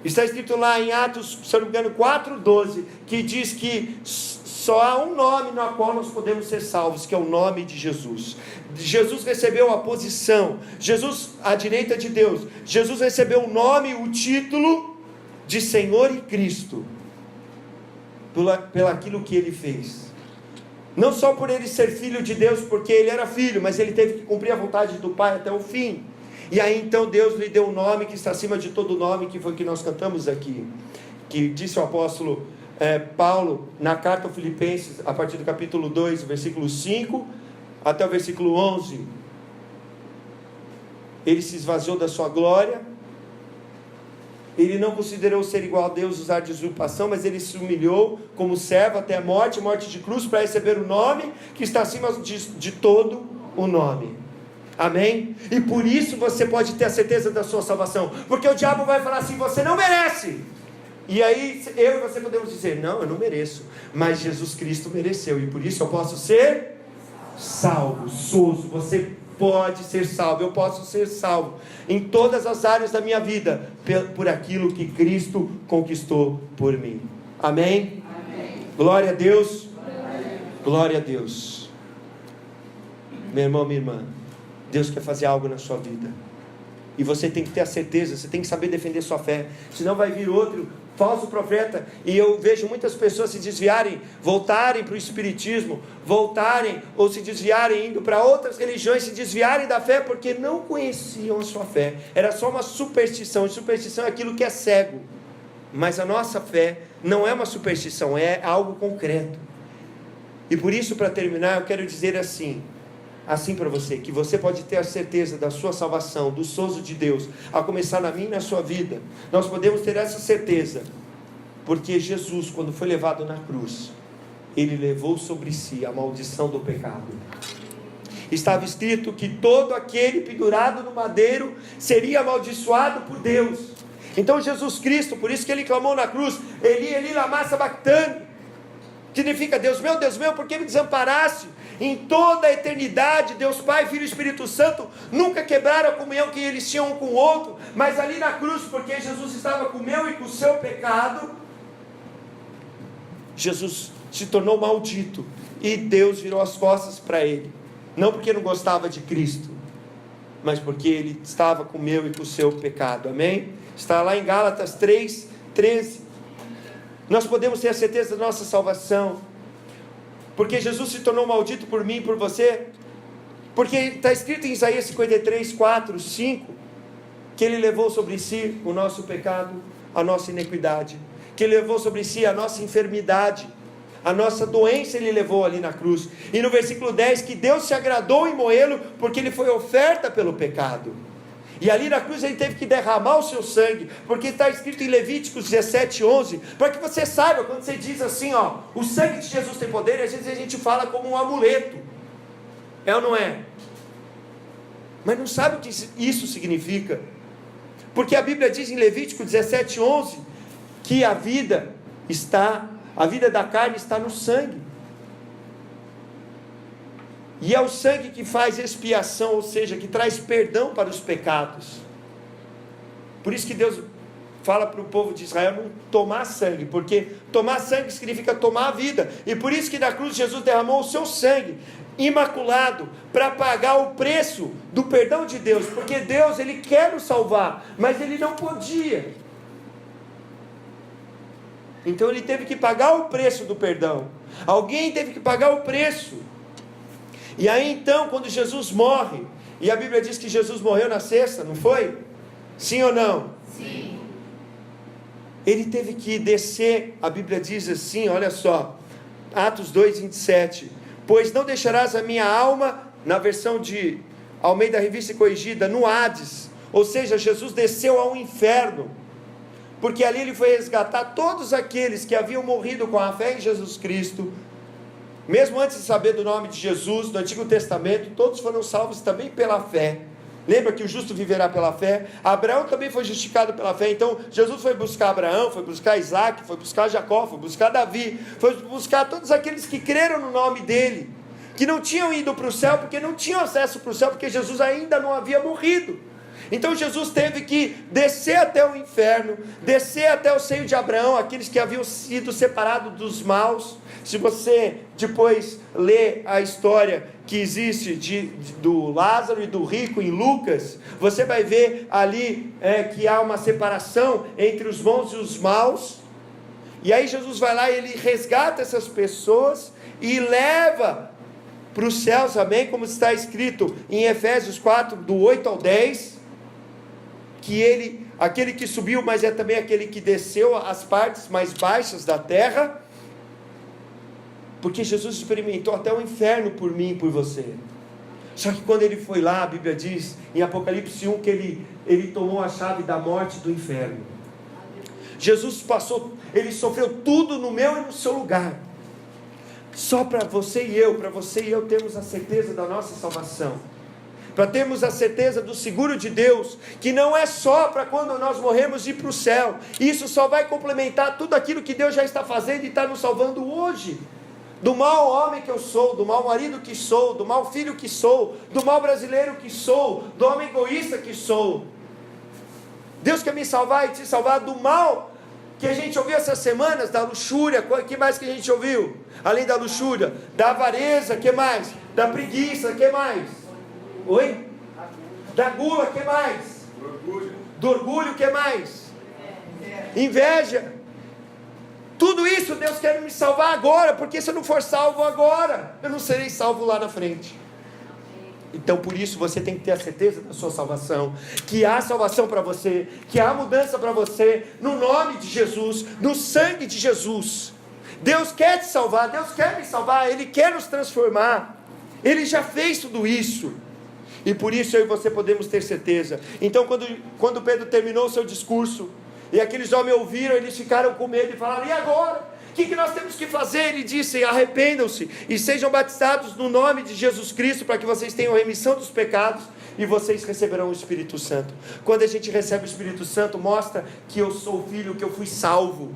Está escrito lá em Atos, se eu não me engano, 4:12, que diz que só há um nome no qual nós podemos ser salvos, que é o nome de Jesus. Jesus recebeu a posição, Jesus à direita de Deus, Jesus recebeu o nome, o título de Senhor e Cristo, pelo aquilo que Ele fez. Não só por Ele ser filho de Deus, porque Ele era filho, mas Ele teve que cumprir a vontade do Pai até o fim. E aí então Deus lhe deu um nome que está acima de todo nome, que foi o que nós cantamos aqui, que disse o apóstolo Paulo na carta aos Filipenses, a partir do capítulo 2, versículo 5 até o versículo 11. Ele se esvaziou da sua glória, ele não considerou ser igual a Deus usar de usurpação, mas ele se humilhou como servo até a morte de cruz, para receber o nome que está acima de todo o nome. Amém? E por isso você pode ter a certeza da sua salvação, porque o diabo vai falar assim: você não merece. E aí eu e você podemos dizer: não, eu não mereço, mas Jesus Cristo mereceu, e por isso eu posso ser salvo. Soso, você pode ser salvo, eu posso ser salvo em todas as áreas da minha vida, por aquilo que Cristo conquistou por mim. Amém? Amém. Glória a Deus. Glória a Deus. Meu irmão, minha irmã, Deus quer fazer algo na sua vida, e você tem que ter a certeza, você tem que saber defender sua fé, senão vai vir outro falso profeta. E eu vejo muitas pessoas se desviarem, voltarem para o espiritismo, voltarem ou se desviarem, indo para outras religiões, se desviarem da fé, porque não conheciam a sua fé, era só uma superstição, e superstição é aquilo que é cego, mas a nossa fé não é uma superstição, é algo concreto. E por isso, para terminar, eu quero dizer assim para você, que você pode ter a certeza da sua salvação, do sozo de Deus, a começar na minha e na sua vida. Nós podemos ter essa certeza, porque Jesus, quando foi levado na cruz, Ele levou sobre si a maldição do pecado. Estava escrito que todo aquele pendurado no madeiro seria amaldiçoado por Deus. Então Jesus Cristo, por isso que Ele clamou na cruz: Eli, Eli, lama sabachthani, significa: Deus meu, por que me desamparaste? Em toda a eternidade, Deus Pai, Filho e Espírito Santo nunca quebraram a comunhão que eles tinham um com o outro, mas ali na cruz, porque Jesus estava com o meu e com o seu pecado, Jesus se tornou maldito, e Deus virou as costas para Ele, não porque não gostava de Cristo, mas porque Ele estava com o meu e com o seu pecado. Amém? Está lá em Gálatas 3:13. Nós podemos ter a certeza da nossa salvação, porque Jesus se tornou maldito por mim e por você, porque está escrito em Isaías 53, 4, 5, que Ele levou sobre si o nosso pecado, a nossa iniquidade, que Ele levou sobre si a nossa enfermidade. A nossa doença Ele levou ali na cruz. E no versículo 10, que Deus se agradou em moê-lo, porque Ele foi oferta pelo pecado. E ali na cruz Ele teve que derramar o seu sangue, porque está escrito em Levíticos 17:11, para que você saiba, quando você diz assim, ó, o sangue de Jesus tem poder, às vezes a gente fala como um amuleto. É ou não é? Mas não sabe o que isso significa. Porque a Bíblia diz em Levítico 17:11, que a vida da carne está no sangue. E é o sangue que faz expiação, ou seja, que traz perdão para os pecados. Por isso que Deus fala para o povo de Israel não tomar sangue, porque tomar sangue significa tomar a vida. E por isso que na cruz Jesus derramou o seu sangue, imaculado, para pagar o preço do perdão de Deus. Porque Deus, Ele quer nos salvar, mas Ele não podia. Então Ele teve que pagar o preço do perdão. Alguém teve que pagar o preço. E aí então, quando Jesus morre, e a Bíblia diz que Jesus morreu na sexta, não foi? Sim ou não? Sim. Ele teve que descer, a Bíblia diz assim, olha só, Atos 2:27, pois não deixarás a minha alma, na versão de Almeida Revista Corrigida, no Hades, ou seja, Jesus desceu ao inferno, porque ali Ele foi resgatar todos aqueles que haviam morrido com a fé em Jesus Cristo. Mesmo antes de saber do nome de Jesus, no Antigo Testamento, todos foram salvos também pela fé. Lembra que o justo viverá pela fé? Abraão também foi justificado pela fé. Então Jesus foi buscar Abraão, foi buscar Isaac, foi buscar Jacó, foi buscar Davi, foi buscar todos aqueles que creram no nome dele, que não tinham ido para o céu, porque não tinham acesso para o céu, porque Jesus ainda não havia morrido. Então Jesus teve que descer até o inferno, descer até o seio de Abraão, aqueles que haviam sido separados dos maus. Se você depois ler a história que existe do Lázaro e do rico em Lucas, você vai ver ali que há uma separação entre os bons e os maus. E aí Jesus vai lá e Ele resgata essas pessoas e leva para os céus, amém? Como está escrito em Efésios 4, do 8 ao 10, que aquele que subiu, mas é também aquele que desceu às partes mais baixas da terra, porque Jesus experimentou até o inferno por mim e por você. Só que quando Ele foi lá, a Bíblia diz em Apocalipse 1 que ele tomou a chave da morte e do inferno. Jesus Ele sofreu tudo no meu e no seu lugar, só para você e eu termos a certeza da nossa salvação, para termos a certeza do seguro de Deus, que não é só para quando nós morrermos ir para o céu. Isso só vai complementar tudo aquilo que Deus já está fazendo e está nos salvando hoje. Do mau homem que eu sou, do mau marido que sou, do mau filho que sou, do mau brasileiro que sou, do homem egoísta que sou. Deus quer me salvar e te salvar do mal que a gente ouviu essas semanas, da luxúria. O que mais que a gente ouviu? Além da luxúria, da avareza, o que mais? Da preguiça, o que mais? Oi? Da gula, o que mais? Do orgulho, o que mais? Inveja. Tudo isso Deus quer me salvar agora, porque se eu não for salvo agora, eu não serei salvo lá na frente. Então por isso você tem que ter a certeza da sua salvação, que há salvação para você, que há mudança para você, no nome de Jesus, no sangue de Jesus. Deus quer te salvar, Deus quer me salvar, Ele quer nos transformar, Ele já fez tudo isso. E por isso eu e você podemos ter certeza. Então quando Pedro terminou o seu discurso, e aqueles homens ouviram, eles ficaram com medo e falaram: e agora? O que nós temos que fazer? Ele disse: arrependam-se e sejam batizados no nome de Jesus Cristo, para que vocês tenham remissão dos pecados, e vocês receberão o Espírito Santo. Quando a gente recebe o Espírito Santo, mostra que eu sou filho, que eu fui salvo.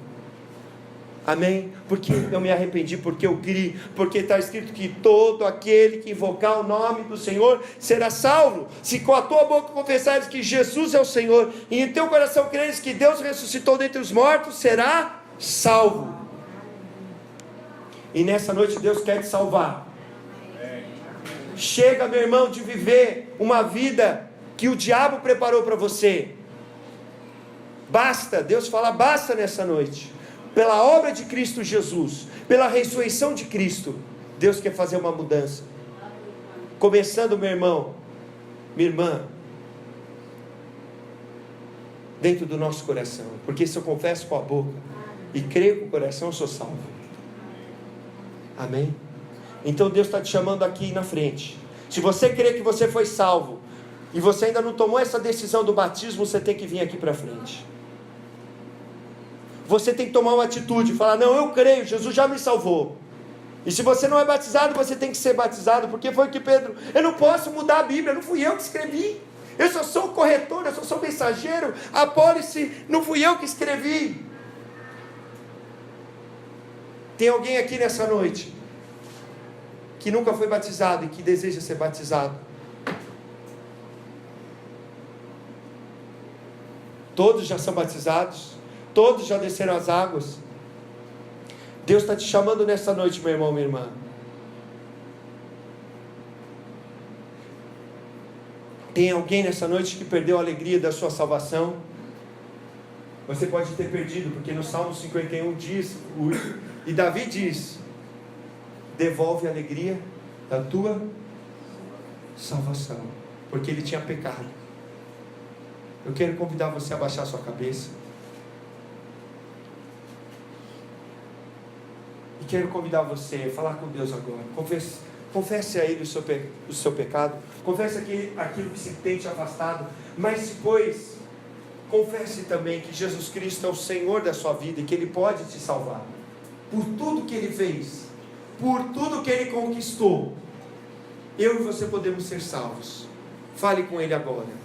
Amém? Porque eu me arrependi, porque eu criei, porque está escrito que todo aquele que invocar o nome do Senhor será salvo. Se com a tua boca confessares que Jesus é o Senhor, e em teu coração creres que Deus ressuscitou dentre os mortos, será salvo. E nessa noite Deus quer te salvar. Chega, meu irmão, de viver uma vida que o diabo preparou para você. Basta, Deus fala basta nessa noite. Pela obra de Cristo Jesus, pela ressurreição de Cristo, Deus quer fazer uma mudança. Começando, meu irmão, minha irmã, dentro do nosso coração. Porque se eu confesso com a boca e creio com o coração, eu sou salvo. Amém? Então Deus está te chamando aqui na frente. Se você crê que você foi salvo e você ainda não tomou essa decisão do batismo, você tem que vir aqui para frente. Você tem que tomar uma atitude, falar: não, eu creio, Jesus já me salvou. E se você não é batizado, você tem que ser batizado, porque foi o que Pedro: eu não posso mudar a Bíblia, não fui eu que escrevi, eu só sou o corretor, eu só sou o mensageiro, a pólice não fui eu que escrevi. Tem alguém aqui nessa noite que nunca foi batizado e que deseja ser batizado? Todos já são batizados, todos já desceram as águas. Deus está te chamando nessa noite, meu irmão, minha irmã. Tem alguém nessa noite que perdeu a alegria da sua salvação? Você pode ter perdido, porque no Salmo 51 diz, e Davi diz: devolve a alegria da tua salvação, porque ele tinha pecado. Eu quero convidar você a baixar sua cabeça. E quero convidar você a falar com Deus agora. Confesse a Ele o seu pecado. Confesse aquilo que se tem te afastado. Mas depois, confesse também que Jesus Cristo é o Senhor da sua vida e que Ele pode te salvar. Por tudo que Ele fez, por tudo que Ele conquistou, eu e você podemos ser salvos. Fale com Ele agora.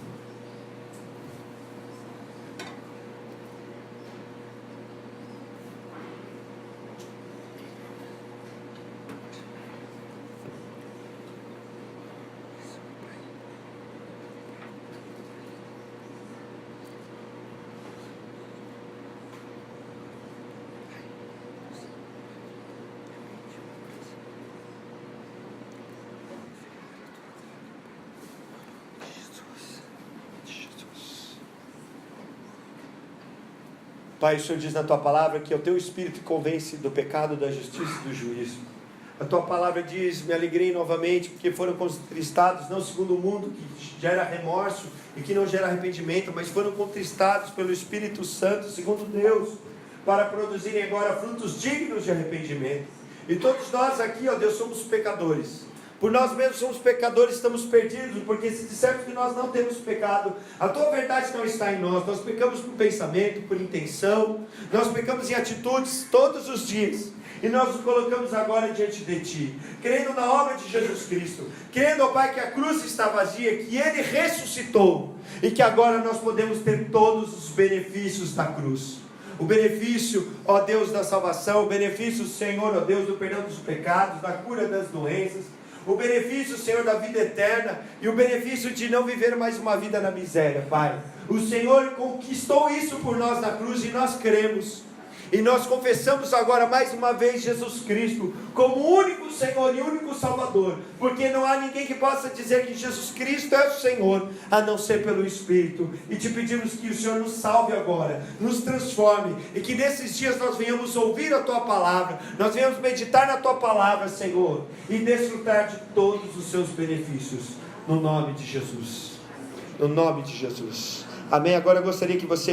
Pai, o Senhor diz na Tua palavra que é o Teu Espírito que convence do pecado, da justiça e do juízo. A Tua palavra diz: me alegrei novamente, porque foram contristados, não segundo o mundo, que gera remorso e que não gera arrependimento, mas foram contristados pelo Espírito Santo, segundo Deus, para produzirem agora frutos dignos de arrependimento. E todos nós aqui, ó Deus, somos pecadores. Por nós mesmos somos pecadores, estamos perdidos, porque se dissermos que nós não temos pecado, a Tua verdade não está em nós. Nós pecamos por pensamento, por intenção, nós pecamos em atitudes todos os dias, e nós nos colocamos agora diante de Ti, crendo na obra de Jesus Cristo, crendo, ó Pai, que a cruz está vazia, que Ele ressuscitou, e que agora nós podemos ter todos os benefícios da cruz. O benefício, ó Deus, da salvação, o benefício, Senhor, ó Deus, do perdão dos pecados, da cura das doenças, o benefício, Senhor, da vida eterna, e o benefício de não viver mais uma vida na miséria, Pai. O Senhor conquistou isso por nós na cruz, e nós cremos, e nós confessamos agora mais uma vez Jesus Cristo como o único Senhor e único Salvador, porque não há ninguém que possa dizer que Jesus Cristo é o Senhor, a não ser pelo Espírito. E te pedimos que o Senhor nos salve agora, nos transforme, e que nesses dias nós venhamos ouvir a Tua palavra, nós venhamos meditar na Tua palavra, Senhor, e desfrutar de todos os seus benefícios, no nome de Jesus, no nome de Jesus, amém. Agora eu gostaria que você